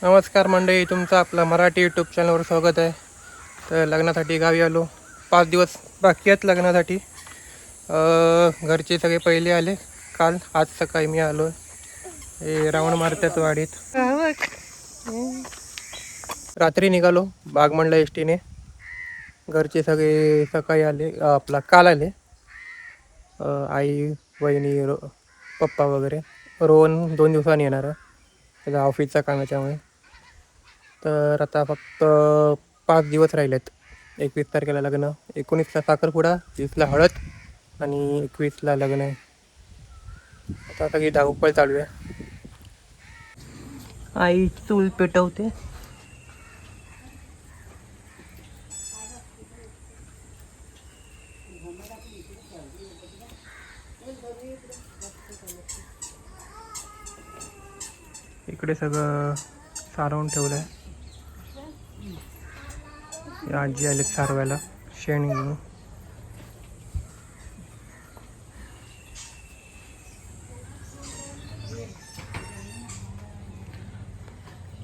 नमस्कार मंडळी, तुमचं आपलं मराठी यूट्यूब चॅनलवर स्वागत आहे. तर लग्नासाठी गावी आलो. 5 दिवस बाकी आहेत लग्नासाठी. घरचे सगळे पहिले आले काल. आज सकाळी मी आलो. हे राऊंड मारतात वाडीत. रात्री निघालो बागमंडला एस टीने. घरचे सगळे सकाळी आले, काल आले. आई, वहिनी, पप्पा वगैरे. रोहन 2 दिवसांनी येणार आहे, त्याचा ऑफिसचा काम याच्यामुळे. तर आता फक्त 5 दिवस राहिलेत. 21 तारखेला लग्न, 19ला साखरपुडा, 20ला हळद आणि 21ला लग्न आहे. आता सगळी धावपळ चालू आहे. आई चूल पेटवते. इकडे सगळं सारवून ठेवलं आहे. आजी आले सारवायला शेण घेऊन.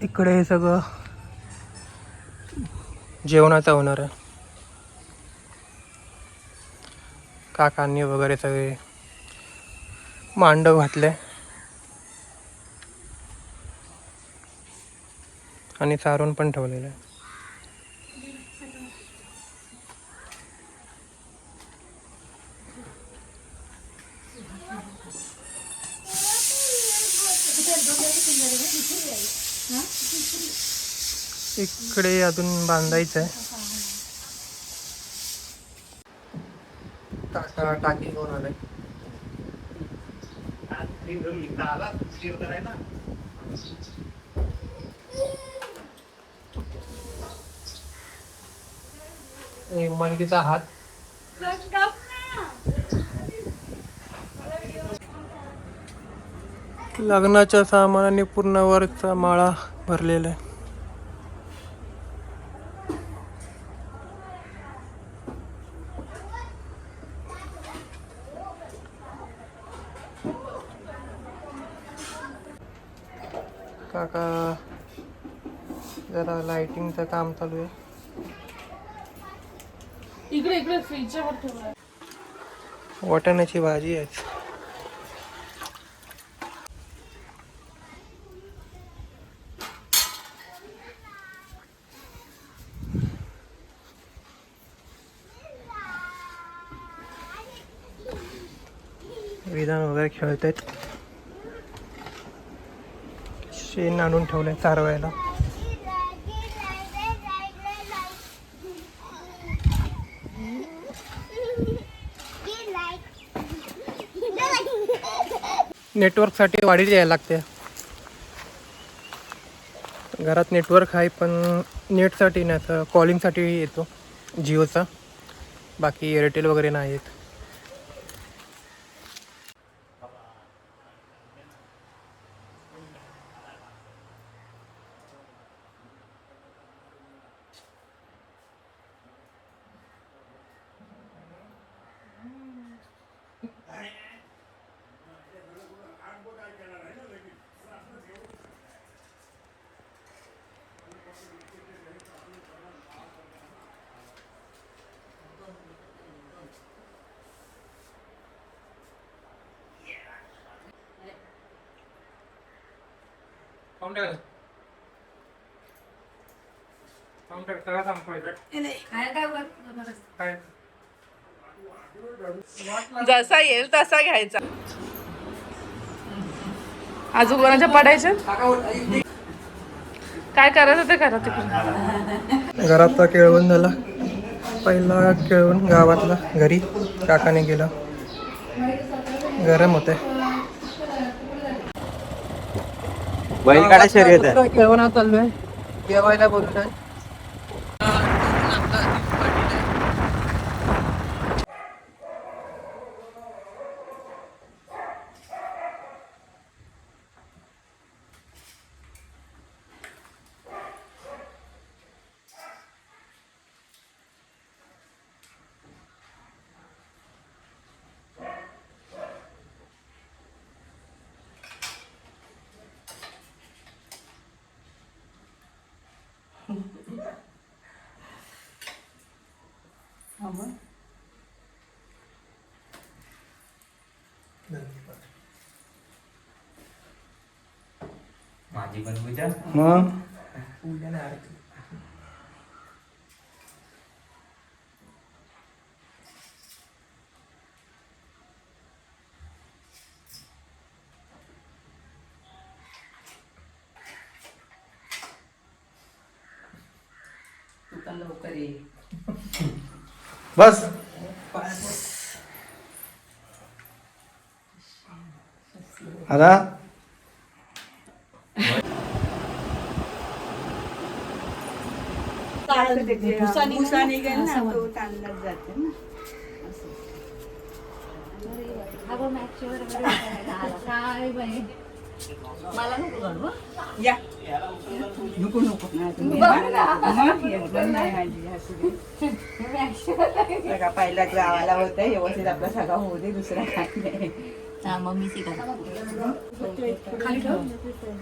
इकडे हे सगळं जेवणाचं होणार आहे. काकांनी वगैरे सगळे मांडव घातले आणि सारून पण ठेवलेलं आहे. इकडे अजून बांधायचं आहे. काका टाकी घेऊन आले. मनकीचा हात. लग्नाच्या सामानाने पूर्ण वरचा माळा भरलेला आहे. काका जरा लाइटिंगचं काम चालू आहे. इकडे फ्रीजच्या वर ठेवलं. वाटाण्याची भाजी आहे. विधान वगैरे खेळत आहेत. शेण आणून ठेवलंय चारवायला. नेटवर्कसाठी वाढीत यायला लागते. घरात नेटवर्क आहे पण नेटसाठी नाही, तर कॉलिंगसाठी येतो जिओचा. बाकी एअरटेल वगैरे नाही येत. जसा येईल तसा घ्यायचा. आजूबाजूच्या पडायच्या. काय करायचं ते करा तिकडे. घरातला केळवण झाला. पहिला केळवण गावातला घरी काकाने गेला. गरम होते. बैलगाडा शर्यत आहे. केळवणा चालू आहे. जेवायला बोलतोय. माझी पण पूजा. मग लवकर ये. बस आता भुसा निघेल ना तो तांदळात जाते ना. या नको नको सगळा पहिलाच गावाला होतं व्यवस्थित आपला सगळा होऊ दे दुसरा काय नाही.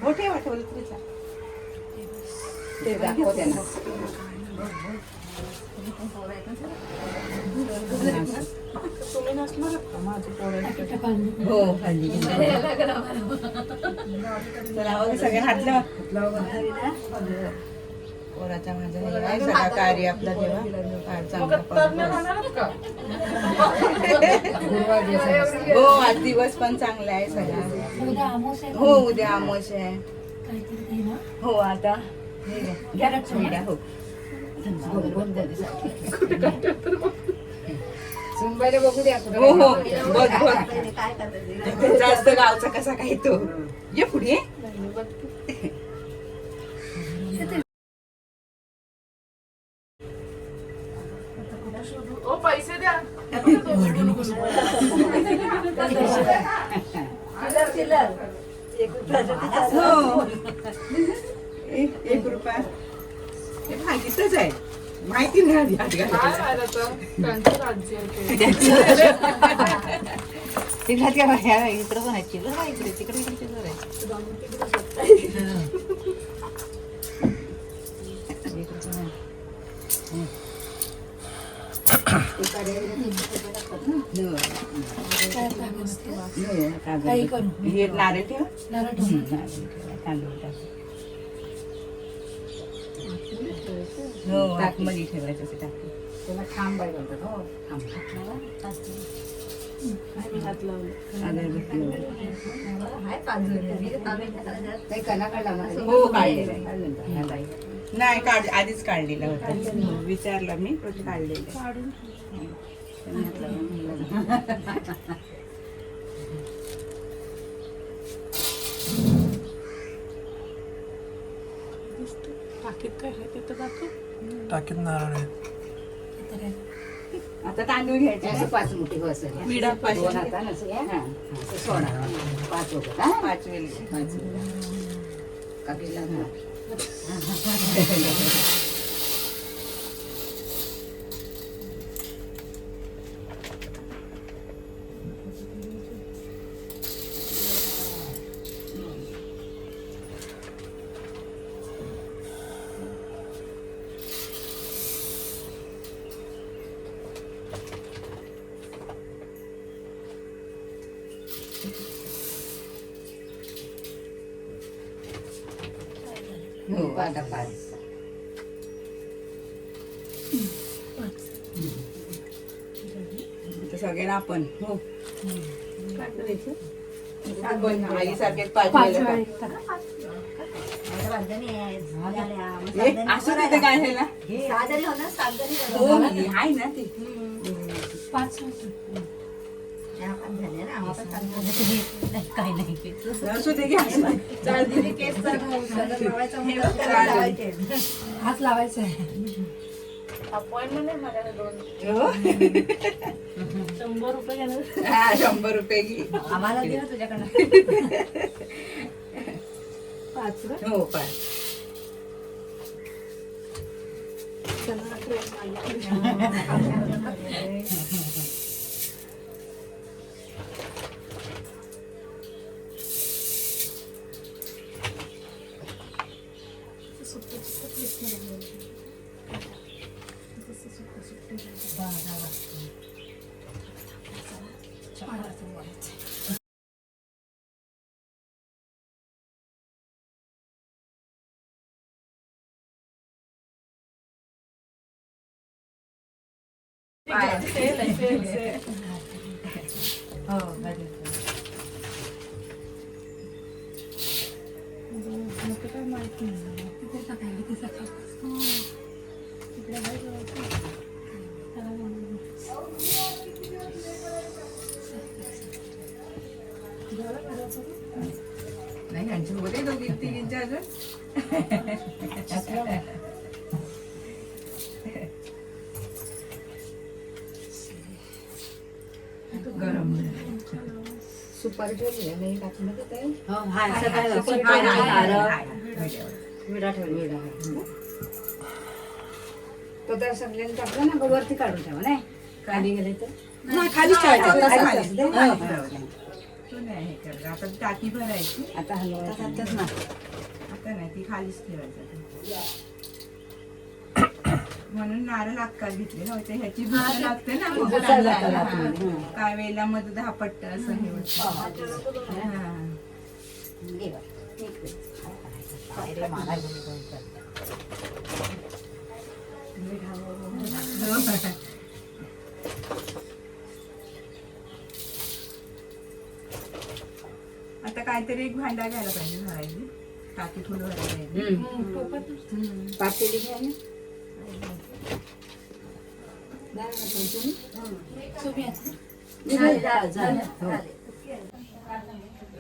हो ठेवा ठेवलं तरी चालेल. ते दाखवते ना. हो खाल्ली सगळ्या हातलं पोराच्या माझ्या आहे सगळा कार्य आपला तेव्हा फार चांगला हो आज दिवस पण चांगला आहे सगळा. हो उद्या अमावस्या आहे. हो आता घ्या हो हो हो बघ बघ जास्त गावचा कसा काय तो ये पुढे. ओ पैसे द्या. हो. एक रुपया हे माहितीच आहे. माहिती नाही आधी आधी काय झालं तर त्यांचं राज्य आहे ते. इकडे पण आहे चिल्लर इकडे तिकडे इकडे चिल्लर आहे. हे नारळ ठेवा. तांदूळ टाक. हो आतमध्ये ठेवायचं ते टाकून. त्याला खांब बाय बोलतात. हो खांब हो काढलेलं नाही आधीच काढलेलं होतं. विचारलं मी काढलेलं. टाकीत काय आहे ते तर दाखव. टाकीत नारळ आहे. आता तांदूळ घ्यायचे 5 मोठी विडा पाहिजे. 5 वेल. हो आता 5. सगळ्यांना आपण हो काय करायचं आईसारखेच 5 असं तिथे काय आहे ना आहे ना ते 5 असू दे घ्या. हात लावायचा आहे. अपॉइंटमेंट आहे माझ्याकडे 2. 100 रुपये घेणार. हा 100 रुपये घे. आम्हाला दे ना तुझ्याकडनं. 5 हो 5. हो भाजी. नाही यांची होते दोघी तिघींच्या अजून गरम सुपारी ठेवली नाही टाकलं का ते विडा ठेवली तो तर सगळ्यांनी टाकलं ना वरती काढून ठेवा नाही खाली गेले तर खाली आता टाकी भरायची आता हलवायचं ना आता नाही ती खालीच ठेवायचं म्हणून नारळ आकार घेतले नव्हते ह्याची भूक लागते ना काय वेळेला मध्ये 10 पट्ट असं हे आता काहीतरी एक भांडा घ्यायला पाहिजे भरायची टाकी फुलं भरायला पातेली घ्या ना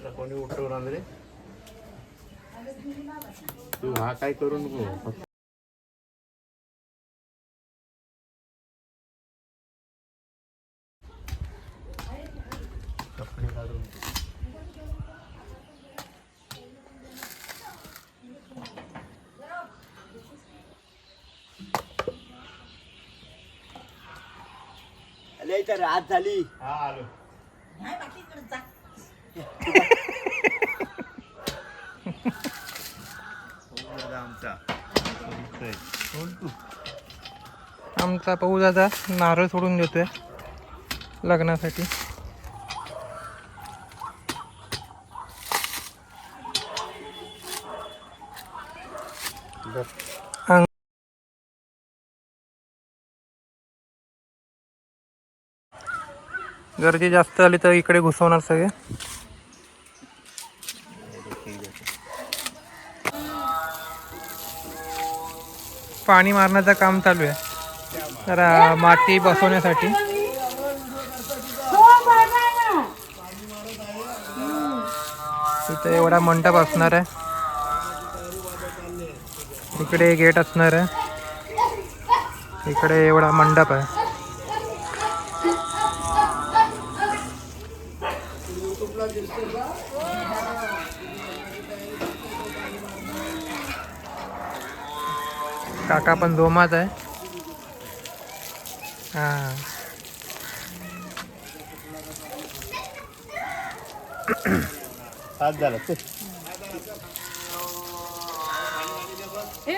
कोणी उठवणार रे तू हा काय करू नको कपडे काढून रात झाली हा आलो आमचा पाऊस आता नारळ सोडून देतोय लग्नासाठी. गर्दी जास्त आली तर इकडे घुसवणार सगळे. पाणी मारण्याचं काम चालू आहे जरा माती बसवण्यासाठी. इथे एवढा मंडप असणार आहे. इकडे गेट असणार आहे. इकडे एवढा मंडप आहे. काका पण जोमात आहे. हा हात झाला हे